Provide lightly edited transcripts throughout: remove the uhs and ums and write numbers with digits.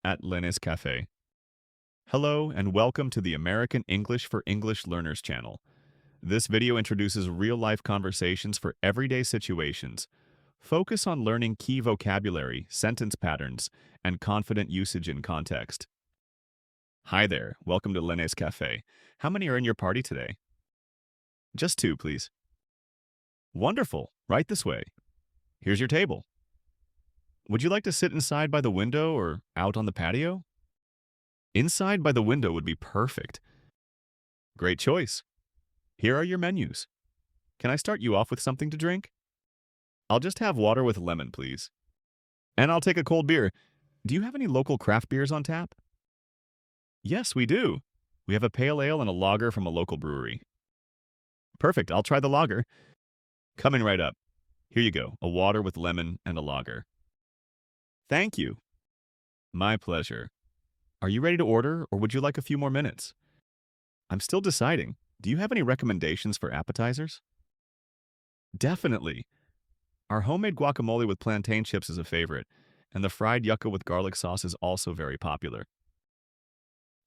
at Laine's Cafe. Hello and welcome to the American English for English Learners channel. This video introduces real-life conversations for everyday situations. Focus on learning key vocabulary, sentence patterns, and confident usage in context. Hi there, welcome to Laine's Cafe. How many are in your party today? Just two, please. Wonderful, right this way. Here's your table. Would you like to sit inside by the window or out on the patio? Inside by the window would be perfect. Great choice. Here are your menus. Can I start you off with something to drink? I'll just have water with lemon, please. And I'll take a cold beer. Do you have any local craft beers on tap? Yes, we do. We have a pale ale and a lager from a local brewery. Perfect, I'll try the lager. Coming right up. Here you go, a water with lemon and a lager. Thank you. My pleasure. Are you ready to order, or would you like a few more minutes? I'm still deciding. Do you have any recommendations for appetizers? Definitely. Our homemade guacamole with plantain chips is a favorite, and the fried yucca with garlic sauce is also very popular.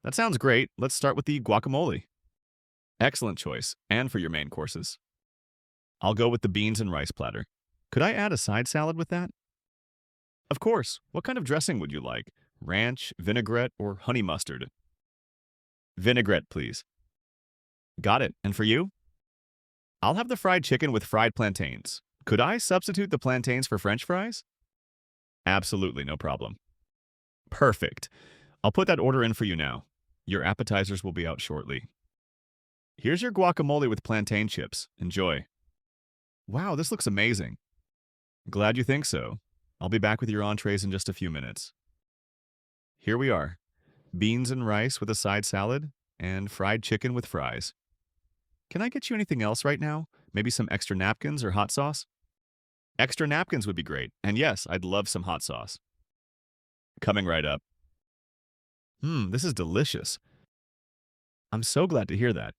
That sounds great. Let's start with the guacamole. Excellent choice, and for your main courses. I'll go with the beans and rice platter. Could I add a side salad with that? Of course. What kind of dressing would you like? Ranch, vinaigrette, or honey mustard? Vinaigrette, please. Got it. And for you? I'll have the fried chicken with fried plantains. Could I substitute the plantains for French fries? Absolutely, no problem. Perfect. I'll put that order in for you now. Your appetizers will be out shortly. Here's your guacamole with plantain chips. Enjoy. Wow, this looks amazing. Glad you think so. I'll be back with your entrees in just a few minutes. Here we are. Beans and rice with a side salad, and fried chicken with fries. Can I get you anything else right now? Maybe some extra napkins or hot sauce? Extra napkins would be great, and yes, I'd love some hot sauce. Coming right up. This is delicious. I'm so glad to hear that.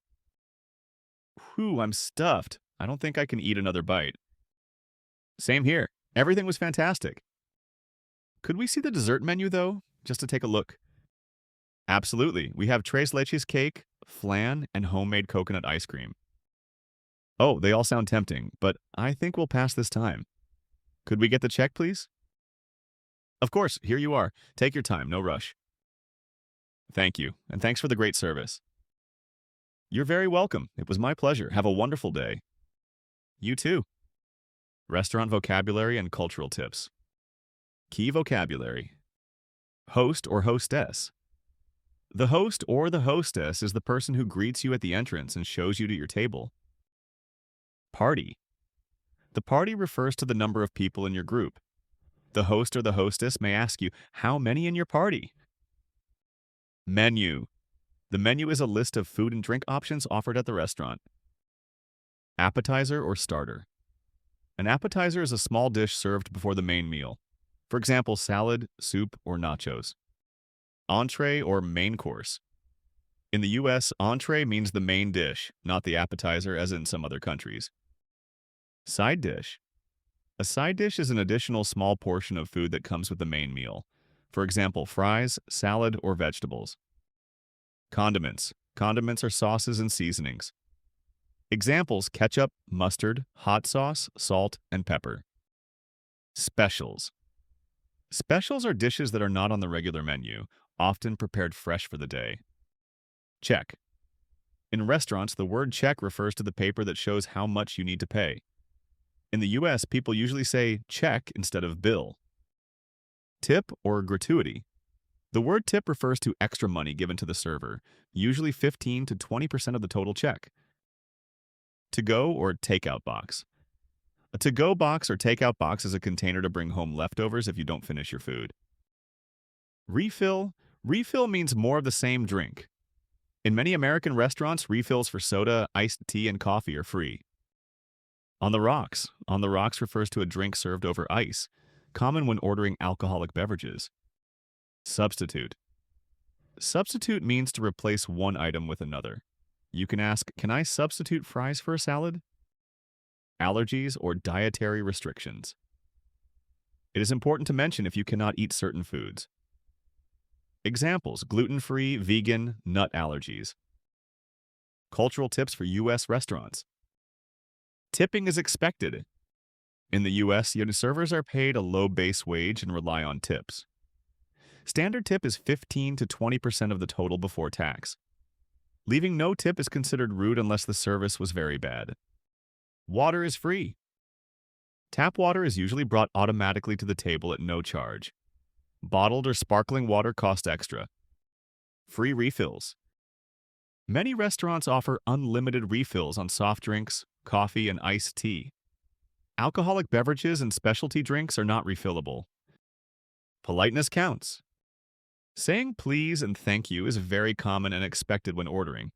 Whew, I'm stuffed. I don't think I can eat another bite. Same here. Everything was fantastic. Could we see the dessert menu, though, just to take a look? Absolutely. We have tres leches cake, flan, and homemade coconut ice cream. Oh, they all sound tempting, but I think we'll pass this time. Could we get the check, please? Of course, here you are. Take your time, no rush. Thank you, and thanks for the great service. You're very welcome. It was my pleasure. Have a wonderful day. You too. Restaurant vocabulary and cultural tips. Key vocabulary. Host or hostess. The host or the hostess is the person who greets you at the entrance and shows you to your table. Party. The party refers to the number of people in your group. The host or the hostess may ask you, how many in your party? Menu. The menu is a list of food and drink options offered at the restaurant. Appetizer or starter. An appetizer is a small dish served before the main meal. For example, salad, soup, or nachos. Entree or main course. In the US, entree means the main dish, not the appetizer as in some other countries. Side dish. A side dish is an additional small portion of food that comes with the main meal. For example, fries, salad, or vegetables. Condiments. Condiments are sauces and seasonings. Examples: ketchup, mustard, hot sauce, salt, and pepper. Specials. Specials are dishes that are not on the regular menu, often prepared fresh for the day. Check. In restaurants, the word check refers to the paper that shows how much you need to pay. In the US, people usually say check instead of bill. Tip or gratuity. The word tip refers to extra money given to the server, usually 15 to 20% of the total check. To-go or takeout box. A to-go box or takeout box is a container to bring home leftovers if you don't finish your food. Refill. Refill means more of the same drink. In many American restaurants, refills for soda, iced tea, and coffee are free. On the rocks. On the rocks refers to a drink served over ice, common when ordering alcoholic beverages. Substitute. Substitute means to replace one item with another. You can ask, can I substitute fries for a salad? Allergies or dietary restrictions. It is important to mention if you cannot eat certain foods. Examples: gluten-free, vegan, nut allergies. Cultural tips for U.S. restaurants. Tipping is expected. In the U.S., servers are paid a low base wage and rely on tips. Standard tip is 15 to 20% of the total before tax. Leaving no tip is considered rude unless the service was very bad. Water is free. Tap water is usually brought automatically to the table at no charge. Bottled or sparkling water cost extra. Free refills. Many restaurants offer unlimited refills on soft drinks, coffee, and iced tea. Alcoholic beverages and specialty drinks are not refillable. Politeness counts. Saying please and thank you is very common and expected when ordering.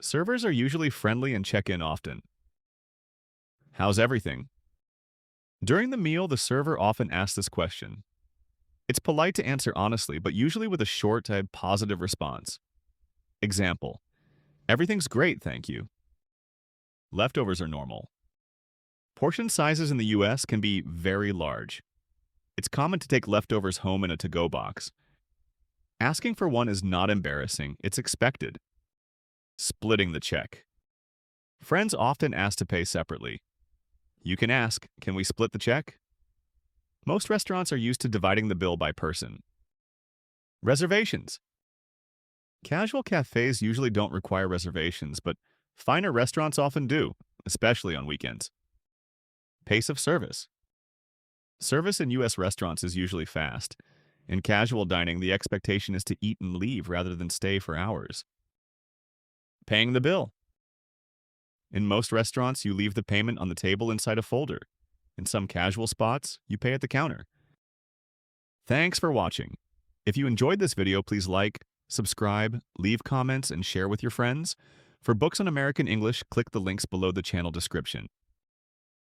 Servers are usually friendly and check in often. How's everything? During the meal, the server often asks this question. It's polite to answer honestly, but usually with a short, positive response. Example: everything's great, thank you. Leftovers are normal. Portion sizes in the U.S. can be very large. It's common to take leftovers home in a to-go box. Asking for one is not embarrassing, it's expected. Splitting the check. Friends often ask to pay separately. You can ask, can we split the check? Most restaurants are used to dividing the bill by person. Reservations. Casual cafes usually don't require reservations, but finer restaurants often do, especially on weekends. Pace of service. Service in U.S. restaurants is usually fast. In casual dining, the expectation is to eat and leave rather than stay for hours. Paying the bill. In most restaurants, you leave the payment on the table inside a folder. In some casual spots, you pay at the counter. Thanks for watching. If you enjoyed this video, please like, subscribe, leave comments, and share with your friends. For books on American English, click the links below the channel description.